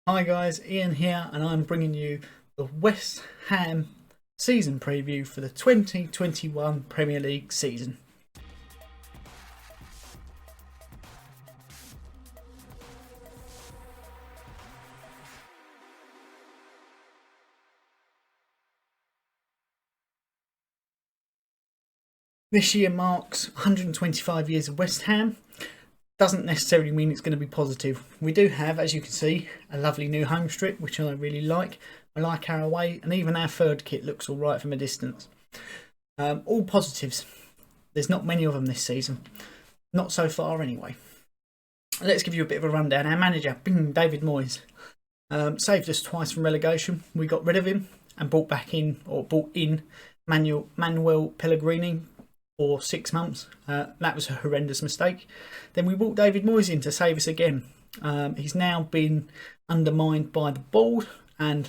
Hi guys, Ian here, and I'm bringing you the West Ham season preview for the 2021 Premier League season. This year marks 125 years of West Ham. Doesn't necessarily mean it's going to be positive. We do have, as you can see, a lovely new home strip, which I really like. I like our away, and even our third kit looks all right from a distance. All positives. There's not many of them this season. Not so far anyway. Let's give you a bit of a rundown. Our manager, David Moyes, saved us twice from relegation. We got rid of him and brought in Manuel Pellegrini for 6 months. That was a horrendous mistake. Then we brought David Moyes in to save us again. He's now been undermined by the board, and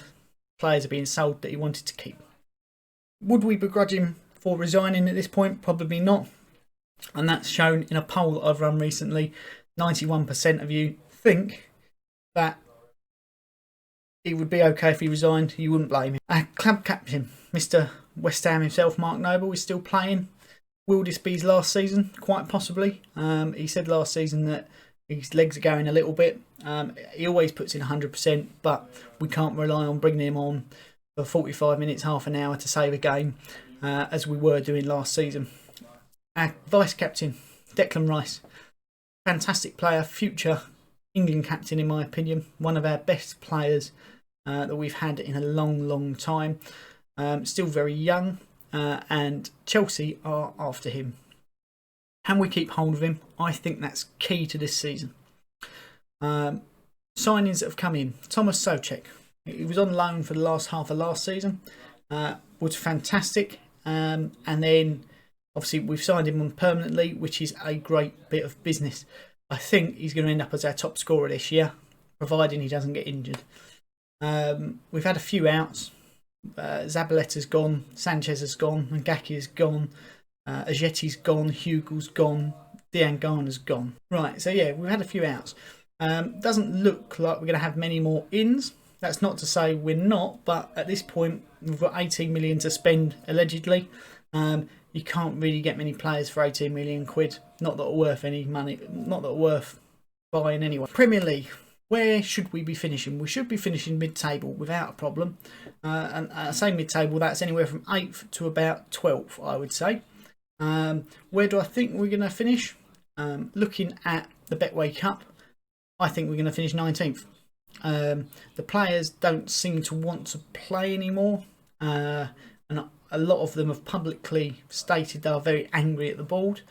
players are being sold that he wanted to keep. Would we begrudge him for resigning at this point? Probably not. And that's shown in a poll that I've run recently. 91% of you think that it would be okay if he resigned. You wouldn't blame him. Our club captain, Mr. West Ham himself, Mark Noble, is still playing. Will this be his last season? Quite possibly. He said last season that his legs are going a little bit. He always puts in 100%, but we can't rely on bringing him on for 45 minutes, half an hour to save a game, as we were doing last season. Our vice captain, Declan Rice, fantastic player, future England captain in my opinion, one of our best players that we've had in a long time. Still very young. And Chelsea are after him. Can we keep hold of him? I think that's key to this season. Signings that have come in. Thomas Soucek. He was on loan for the last half of last season. Was fantastic. And then obviously we've signed him on permanently, which is a great bit of business. I think he's going to end up as our top scorer this year, providing he doesn't get injured. We've had a few outs. Zabaleta's gone, Sanchez has gone, Ngaki has gone, Ajeti's gone, Hugel's gone, Diangana's gone. Right, so yeah, we've had a few outs. Doesn't look like we're going to have many more ins. That's not to say we're not, but at this point we've got 18 million to spend allegedly. You can't really get many players for 18 million quid. Not that are worth any money. Not that are worth buying anyway. Premier League. Where should we be finishing? We should be finishing mid-table without a problem. And I say mid-table, that's anywhere from 8th to about 12th, I would say. Where do I think we're going to finish? Looking at the Betway Cup, I think we're going to finish 19th. The players don't seem to want to play anymore. And a lot of them have publicly stated they are very angry at the board.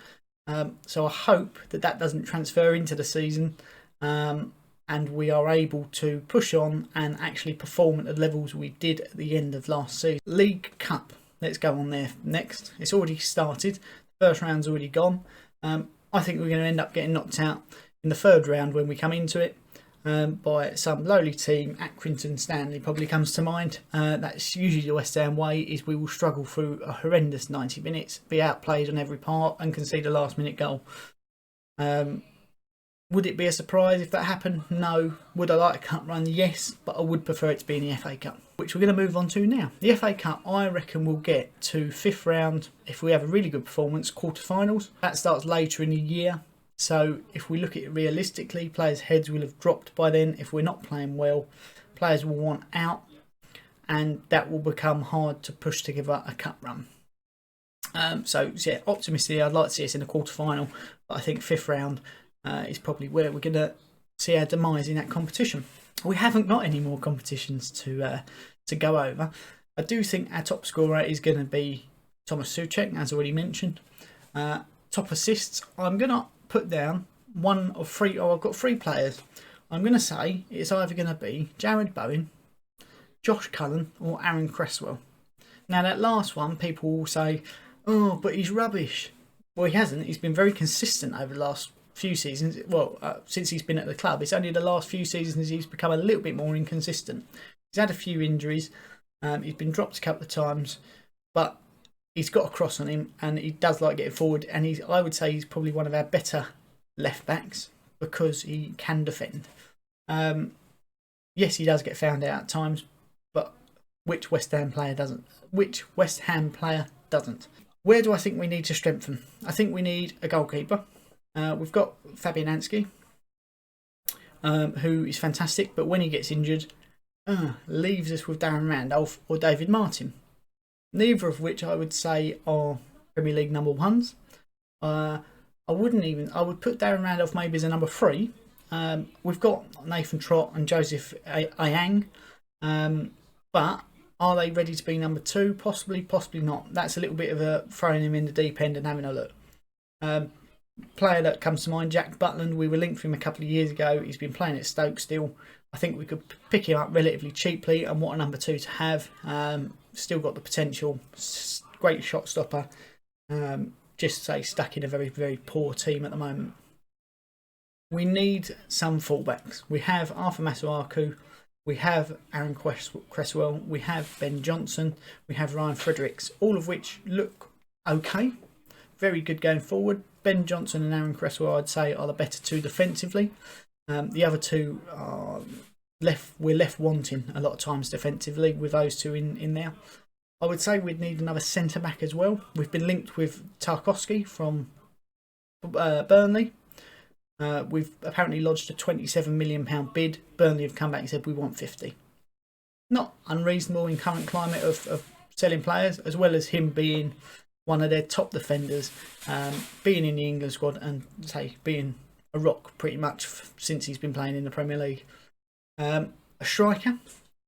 So I hope that doesn't transfer into the season. And we are able to push on and actually perform at the levels we did at the end of last season. League Cup, let's go on there next. It's already started. The first round's already gone. I think we're going to end up getting knocked out in the third round when we come into it by some lowly team. Accrington Stanley probably comes to mind. That's usually the West Ham way, is we will struggle through a horrendous 90 minutes, be outplayed on every part and concede a last minute goal. Would it be a surprise if that happened? No. Would I like a cup run? Yes, but I would prefer it to be in the FA Cup, which we're going to move on to now. The FA Cup, I reckon we'll get to 5th round if we have a really good performance, quarterfinals. That starts later in the year. So if we look at it realistically, players' heads will have dropped by then. If we're not playing well, players will want out, and that will become hard to push together a cup run. So yeah, optimistically, I'd like to see us in a quarterfinal, but I think 5th round is probably where we're going to see our demise in that competition. We haven't got any more competitions to go over. I do think our top scorer is going to be Thomas Soucek, as already mentioned. Top assists, I'm going to put down one of three. I've got 3 players. I'm going to say it's either going to be Jared Bowen, Josh Cullen, or Aaron Cresswell. Now that last one, people will say, "Oh, but he's rubbish." Well, he hasn't. He's been very consistent over the last few seasons. Well, since he's been at the club, it's only the last few seasons he's become a little bit more inconsistent. He's had a few injuries. He's been dropped a couple of times, but he's got a cross on him, and he does like getting forward. And I would say he's probably one of our better left backs because he can defend. Yes, he does get found out at times, but which West Ham player doesn't? Which West Ham player doesn't? Where do I think we need to strengthen? I think we need a goalkeeper. We've got Fabianski, who is fantastic, but when he gets injured, leaves us with Darren Randolph or David Martin. Neither of which I would say are Premier League number ones. I would put Darren Randolph maybe as a number 3. We've got Nathan Trott and Joseph Ayang, but are they ready to be number 2? Possibly, possibly not. That's a little bit of a throwing him in the deep end and having a look. Player that comes to mind, Jack Butland. We were linked with him a couple of years ago. He's been playing at Stoke still. I think we could pick him up relatively cheaply, and what a number 2 to have. Still got the potential. Great shot stopper. Just say stuck in a very, very poor team at the moment. We need some fullbacks. We have Arthur Masuaku. We have Aaron Cresswell. We have Ben Johnson. We have Ryan Fredericks. All of which look okay. Very good going forward. Ben Johnson and Aaron Cresswell, I'd say, are the better 2 defensively. The other 2 are we're left wanting a lot of times defensively with those 2 in there. I would say we'd need another centre back as well. We've been linked with Tarkowski from Burnley. We've apparently lodged a £27 million bid. Burnley have come back and said we want 50. Not unreasonable in current climate of selling players, as well as him being one of their top defenders, being in the England squad and being a rock pretty much since he's been playing in the Premier League. A striker.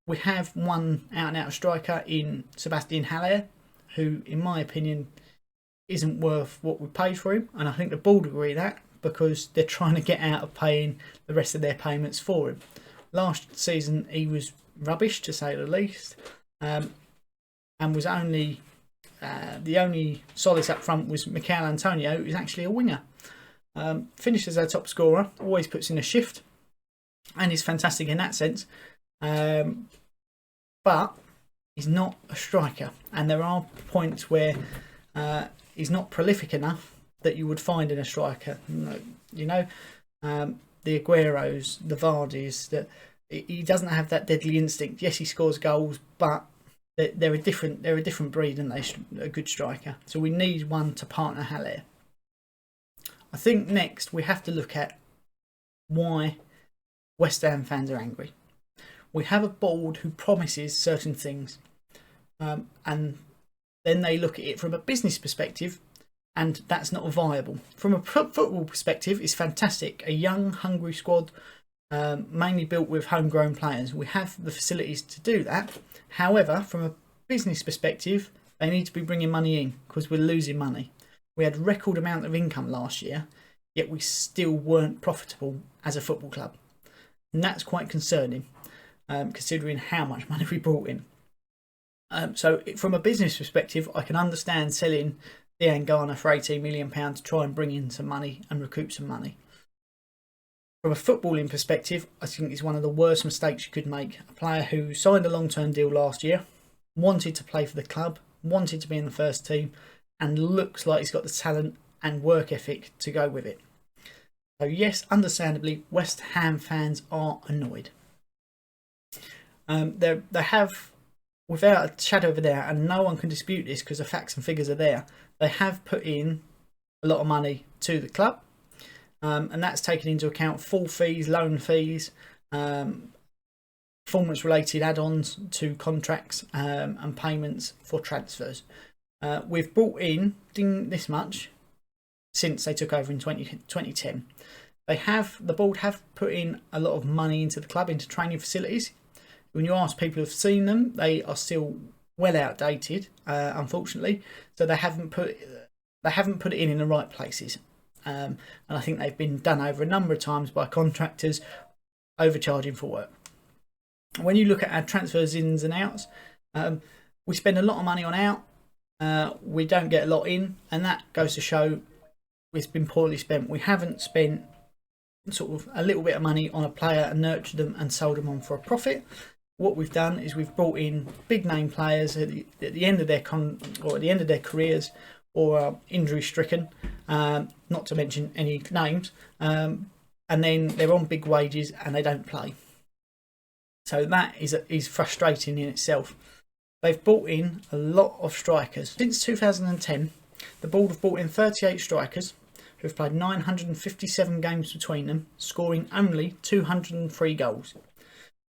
We have one out-and-out striker in Sebastian Haller, who, in my opinion, isn't worth what we paid for him. And I think the board agree that, because they're trying to get out of paying the rest of their payments for him. Last season, he was rubbish, to say the least, and was only... the only solace up front was Mikel Antonio, who's actually a winger. Finished as our top scorer, always puts in a shift, and is fantastic in that sense. But he's not a striker, and there are points where he's not prolific enough that you would find in a striker. The Agueros, the Vardis, that he doesn't have that deadly instinct. Yes, he scores goals, but they're a different breed, and they're a good striker. So we need one to partner Haller. I think next we have to look at why West Ham fans are angry. We have a board who promises certain things, and then they look at it from a business perspective, and that's not viable. From a football perspective, it's fantastic. A young, hungry squad, mainly built with homegrown players. We have the facilities to do that. However, from a business perspective, they need to be bringing money in, because we're losing money. We had record amount of income last year, yet we still weren't profitable as a football club. And that's quite concerning, considering how much money we brought in. So from a business perspective, I can understand selling Dean Garner for £18 million to try and bring in some money and recoup some money. From a footballing perspective, I think it's one of the worst mistakes you could make. A player who signed a long-term deal last year, wanted to play for the club, wanted to be in the first team, and looks like he's got the talent and work ethic to go with it. So yes, understandably, West Ham fans are annoyed. They have, without a shadow of a doubt, and no one can dispute this because the facts and figures are there, they have put in a lot of money to the club. And that's taken into account full fees, loan fees, performance-related add-ons to contracts, and payments for transfers. We've brought in this much since they took over in 2010. The board have put in a lot of money into the club, into training facilities. When you ask people who've seen them, they are still well outdated, unfortunately. So they haven't put it in the right places. And I think they've been done over a number of times by contractors overcharging for work. When you look at our transfers ins and outs, we spend a lot of money on out. We don't get a lot in, and that goes to show it's been poorly spent. We haven't spent sort of a little bit of money on a player and nurtured them and sold them on for a profit. What we've done is we've brought in big name players at the end of their at the end of their careers, or are injury stricken, not to mention any names, and then they're on big wages and they don't play. So that is frustrating in itself. They've brought in a lot of strikers. Since 2010, the board have brought in 38 strikers who've played 957 games between them, scoring only 203 goals.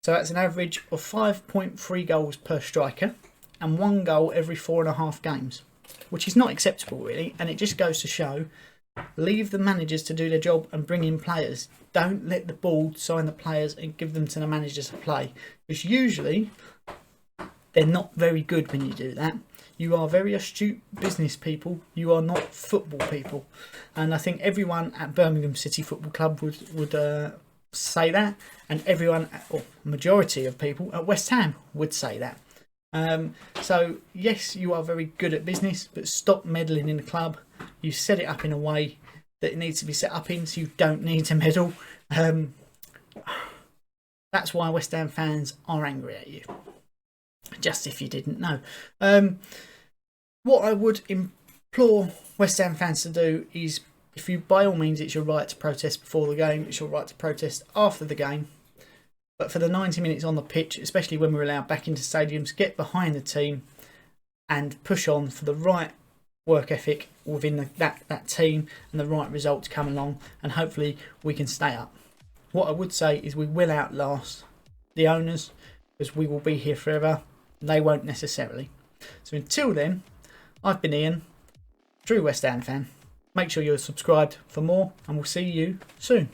So that's an average of 5.3 goals per striker and 1 goal every 4.5 games, which is not acceptable really, and it just goes to show, leave the managers to do their job and bring in players. Don't let the board sign the players and give them to the managers to play, because usually they're not very good when you do that. You are very astute business people. You are not football people. And I think everyone at Birmingham City Football Club would say that. And everyone, or majority of people at West Ham would say that. So, yes, you are very good at business, but stop meddling in the club. You set it up in a way that it needs to be set up in, so you don't need to meddle. That's why West Ham fans are angry at you. Just if you didn't know. What I would implore West Ham fans to do is, if you, by all means, it's your right to protest before the game, it's your right to protest after the game. But for the 90 minutes on the pitch, especially when we're allowed back into stadiums, get behind the team and push on for the right work ethic within that team and the right result to come along, and hopefully we can stay up. What I would say is we will outlast the owners, because we will be here forever. They won't necessarily. So until then, I've been Ian, true West Ham fan. Make sure you're subscribed for more, and we'll see you soon.